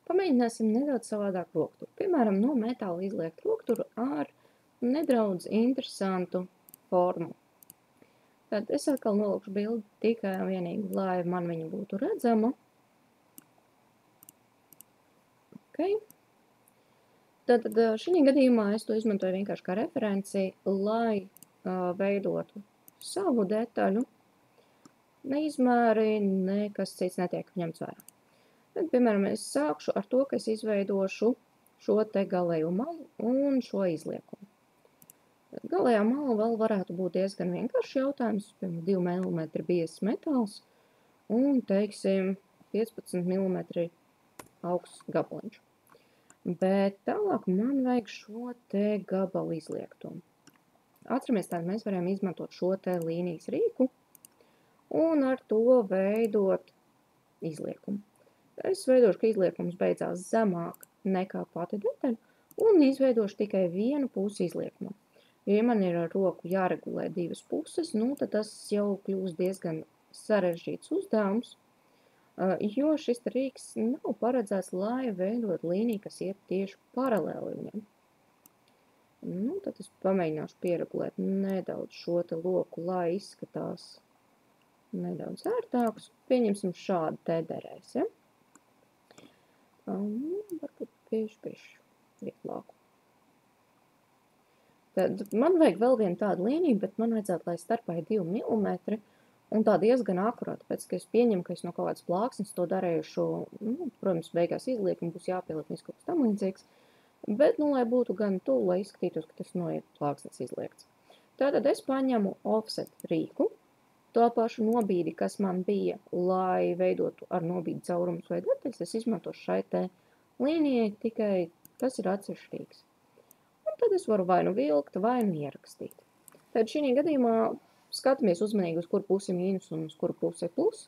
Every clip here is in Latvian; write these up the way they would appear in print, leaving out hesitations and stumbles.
Pamēģināsim nedaudz savādāk rokturu. Piemēram, no metāla izliekt rokturu ar nedaudz interesantu formu. Tad es atkal nolikšu bildi tikai un vienīgi, lai man viņa būtu redzama. Okay. Tātad šī gadījumā es to izmantoju vienkārši kā referenci, lai veidotu savu detaļu. Ne izmēri, nekas cits netiek ņemts vērā. Tad, piemēram, es sākšu ar to, ka es izveidošu šo te galējo malu un šo izliekumu. Galējā mala vēl varētu būt diezgan vienkāršs jautājums, piemēram, 2 mm biezs metāls un, teiksim, 15 mm augsts gabaliņš. Bet tālāk man vajag šo te gabalu izliektumu. Atceramies, tātad mēs varam izmantot šo te līnijas rīku un ar to veidot izliekumu. Es veidošu, ka izliekums beidzās zemāk nekā pati detaļa un izveidošu tikai vienu pusi izliekumam. Ja man ir ar roku jāregulē divas puses, tad tas jau kļūs diezgan sarežģīts uzdevums, jo šis rīks nav paredzēts, lai veidot līniju, kas iet tieši paralēli viņam. Tad es pamēģināšu pieregulēt nedaudz šo te loku, lai izskatās nedaudz ērtāks. Pieņemsim šādu te derēs, ja? Varbūt piešķi vieglāku. Tad man vajag vēl vienu tādu līniju, bet man vajadzētu, lai starpā ir 2 mm un tā diezgan akurāta, pēc, ka es pieņemu, ka es no kaut kādas plāksnes to darējušu, protams, beigās izliekumi būs jāpieliek kaut kas tam līdzīgs, bet, lai būtu gan tuvu, lai izskatītos, ka tas noiet plāksnes izliekts. Tātad es paņemu offset rīku, to pašu nobīdi, kas man bija, lai veidotu ar nobīdi caurumus vai detaļas, es izmantošu šai te līnijai, tikai tas ir atsevišķīgs. Un tad es varu vai nu vilkt, vai nu ierakstīt. Tad šī gadījumā skatāmies uzmanīgi, uz kuru pusi mīnus un uz kuru pusi plus.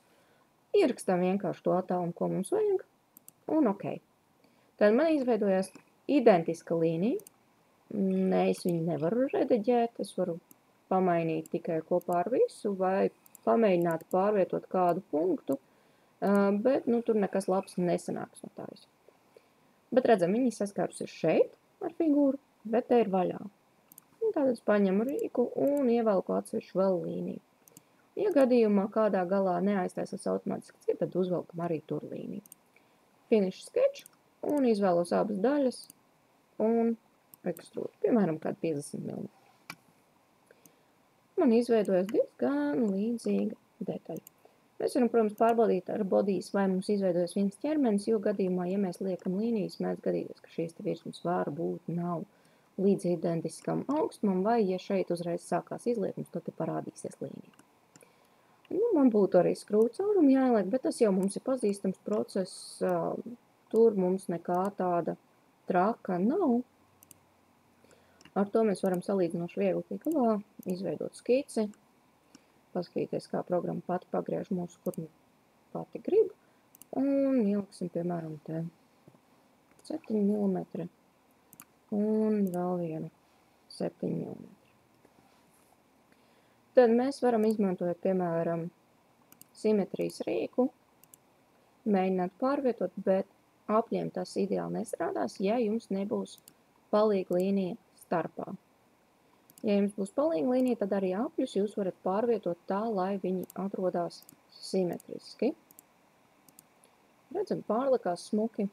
Ierakstām vienkārši to attālumu, ko mums vajag, un ok. Tad man izveidojās identiska līnija. Es viņu nevaru rediģēt, es varu pamainīt tikai kopā ar visu, vai pamēģināt pārvietot kādu punktu, bet tur nekas labs nesanāks no tā visu. Bet redzam, viņi saskārusies šeit ar figūru, bet te ir vaļā. Un tātad es paņemu rīku un ievelku atsevišķu vēl līniju. Ja gadījumā kādā galā neaiztaisās automātiski, tad uzvelkam arī tur līniju. Finish sketch un izvēlos abas daļas un ekstrūdu, piemēram, kādu 50 mm. Man izveidojas diezgan līdzīga detaļa. Mēs varam, protams, pārbaudīt ar bodijas, vai mums izveidojas viens ķermenis, jo gadījumā, ja mēs liekam līnijas, mēdz gadīties, ka šīs te virsmas vāra būtu nav līdz identiskam augstumam, vai, ja šeit uzreiz sākās izliekums, tad te parādīsies līnija. Man būtu arī skrūvu caurumi jāieliek, bet tas jau mums ir pazīstams process, tur mums nekā tāda traka nav. Ar to mēs varam salīdzinoši viegli tikt galā, izveidot skici, paskatīties, kā programma pati pagriež mūsu, kur pati grib, un ieliksim, piemēram, te 7 mm un vēl vienu 7 mm. Tad mēs varam izmantot, piemēram, simetrijas rīku, mēģināt pārvietot, bet apļiem tas ideāli nestrādās, ja jums nebūs palīga līnija starpā. Ja jums būs palīga līnija, tad arī apļus jūs varat pārvietot tā, lai viņi atrodās simetriski. Redzam, pārlikās smuki.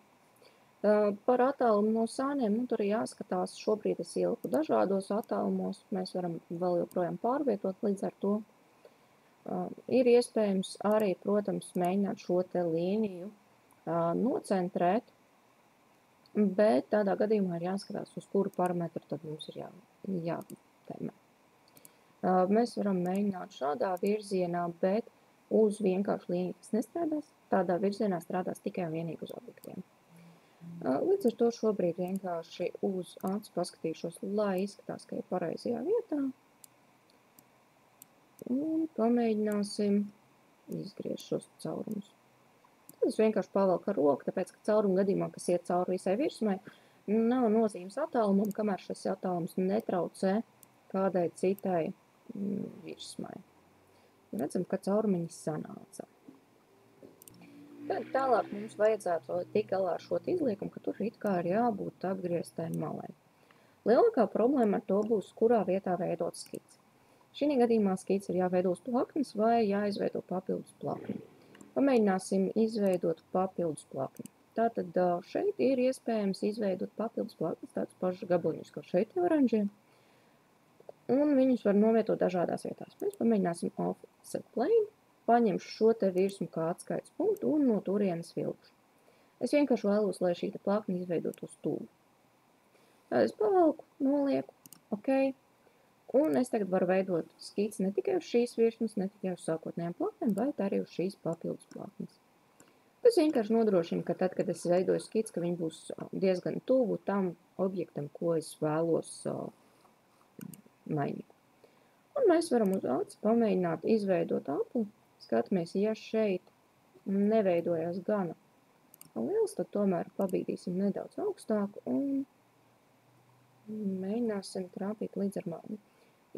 Par attālumu no sāniem, tur ir jāskatās, šobrīd es ieliku dažādos attālumos, mēs varam vēl joprojām pārvietot līdz ar to. Ir iespējams arī, protams, mēģināt šo te līniju nocentrēt, bet tādā gadījumā ir jāskatās, uz kuru parametru tad mums ir jātēmē. Mēs varam mēģināt šādā virzienā, bet uz vienkārši līniju, kas nestrādās, tādā virzienā strādās tikai un vienīgi uz objektiem. Līdz ar to šobrīd vienkārši uz acu paskatīšos, lai izskatās, ka ir pareizajā vietā. Un pamēģināsim izgriezt šos caurumus. Tad es vienkārši pavelku ar roku, tāpēc, ka caurumu gadījumā, kas iet cauri visai virsmai, nav nozīmes attālumam, kamēr šis attālums netraucē kādai citai virsmai. Redzam, ka caurumiņi sanāca. Tad tālāk mums vajadzētu tikt galā ar šo izliekumu, ka tur it kā ir jābūt apgrieztai malai. Lielākā problēma ar to būs, kurā vietā veidot skici. Šī gadījumā skici ir jāveido uz plaknes vai jāizveido papildus plakni. Pamēģināsim izveidot papildus plakni. Tātad šeit ir iespējams izveidot papildus plaknes, tādus pašus gabaliņus, kā šeit ir oranžie, un viņus var novietot dažādās vietās. Mēs pamēģināsim offset plane, paņemšu šo te virsmu kā atskaites punktu un no turienes vilkšu. Es vienkārši vēlos, lai šī plakne izveidot uz stūri. Tad es pavelku, nolieku, ok, un es tagad varu veidot skici ne tikai uz šīs virsmas, ne tikai uz sākotnējām plaknēm, bet arī uz šīs papildus plaknes. Tas vienkārši nodrošina, ka tad, kad es veidoju skici, ka viņi būs diezgan tuvu tam objektam, ko es vēlos mainīt. Un mēs varam uz acis pamēģināt izveidot apli. Skatāmies, ja šeit neveidojās gana liels, tad tomēr pabīdīsim nedaudz augstāku un mēģināsim trāpīt līdz ar maliņu.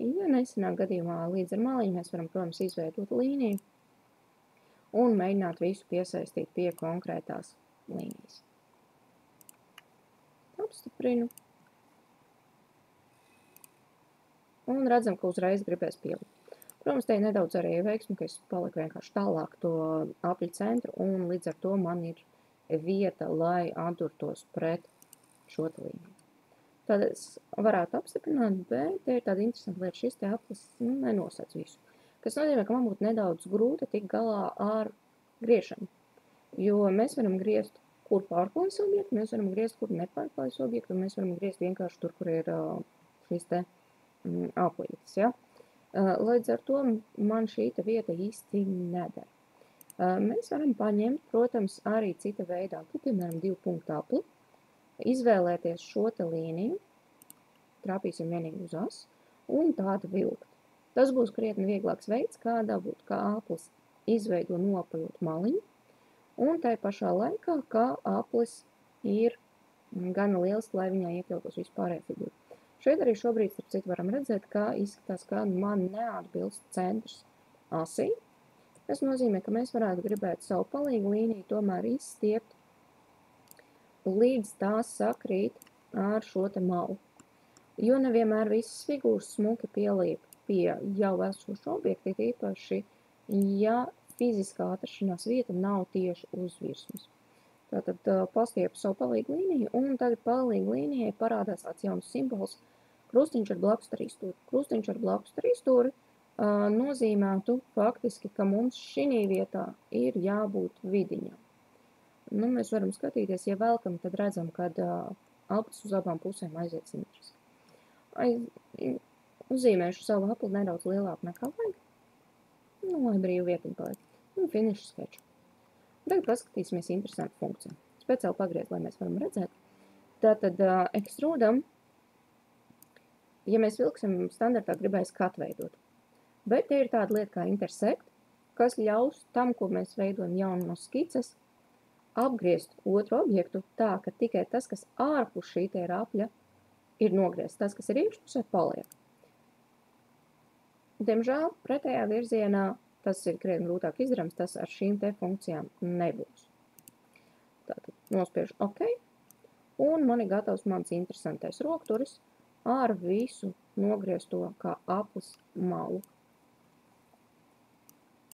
Ja nesanāk gadījumā līdz ar maliņu, mēs varam, protams, izveidot līniju un mēģināt visu piesaistīt pie konkrētās līnijas. Apstiprinu. Un redzam, ka uzreiz gribēs pielikt. Protams, te ir nedaudz arī veiksmi, ka es paliku vienkārši tālāk to apļu centru, un līdz ar to man ir vieta, lai atdurtos pret šo līniju. Tad es varētu apstiprināt, bet te ir tāda interesanta lieta, šis te aplis nenosēc visu. Kas nozīmē, ka man būtu nedaudz grūti tikt galā ar griešanu, jo mēs varam griezt, kur pārklājas objektu, mēs varam griezt, kur nepārklājas objektu, un mēs varam griezt vienkārši tur, kur ir šis te aplītes, ja? Līdz ar to man šī vieta īsti nedara. Mēs varam paņemt, protams, arī cita veida apli, piemēram, 2 punktu apli, izvēlēties šo te līniju, trāpīsim vienīgi uz as, un tādu vilkt. Tas būs krietni vieglāks veids, kā dabūt, kā aplis izveido noapļot maliņu, un tai pašā laikā, kā aplis ir gana liels, lai viņai iekļautos vispārējā figūra. Šeit arī šobrīd, starp citu, varam redzēt, kā izskatās, ka man neatbilst centrs asī. Tas nozīmē, ka mēs varētu gribēt savu palīgu līniju tomēr izstiept, līdz tās sakrīt ar šo te malu. Jo nevienmēr visas figūras smuki pieliek pie jau esošu objektu, īpaši, ja fiziskā atrašanās vieta nav tieši uz virsmas. Tātad pastiepu savu palīgu līniju, un tagad palīgu līnijai parādās tāds jauns simbols, krustiņš ar blakus trīsstūri. Krustiņš ar blakus trīsstūri nozīmētu faktiski, ka mums šī vietā ir jābūt vidiņā. Nu, mēs varam skatīties, ja velkam, tad redzam, kad aplis uz abām pusēm aiziet simetriski. Uzzīmēšu savu apli nedaudz lielāku nekā vajag, nu, lai brīvu vietiņu paliek, un finišu skeču. Tagad paskatīsimies interesantu funkciju. Speciāli pagriezt, lai mēs varam redzēt. Tātad ekstrūdam, ja mēs vilksim standartā, gribēs cut veidot. Bet te ir tāda lieta kā intersect, kas ļaus tam, ko mēs veidojam jaunu no skices, apgriezt otru objektu tā, ka tikai tas, kas ārpus šī te ir apļa, ir nogriezts. Tas, kas ir iekšpusē, paliek. Diemžēl pretējā virzienā tas ir krietni grūtāk izdarams, tas ar šīm te funkcijām nebūs. Tātad nospiežu OK, un man ir gatavs mans interesantais rokturis ar visu nogriezto kā aplis malu.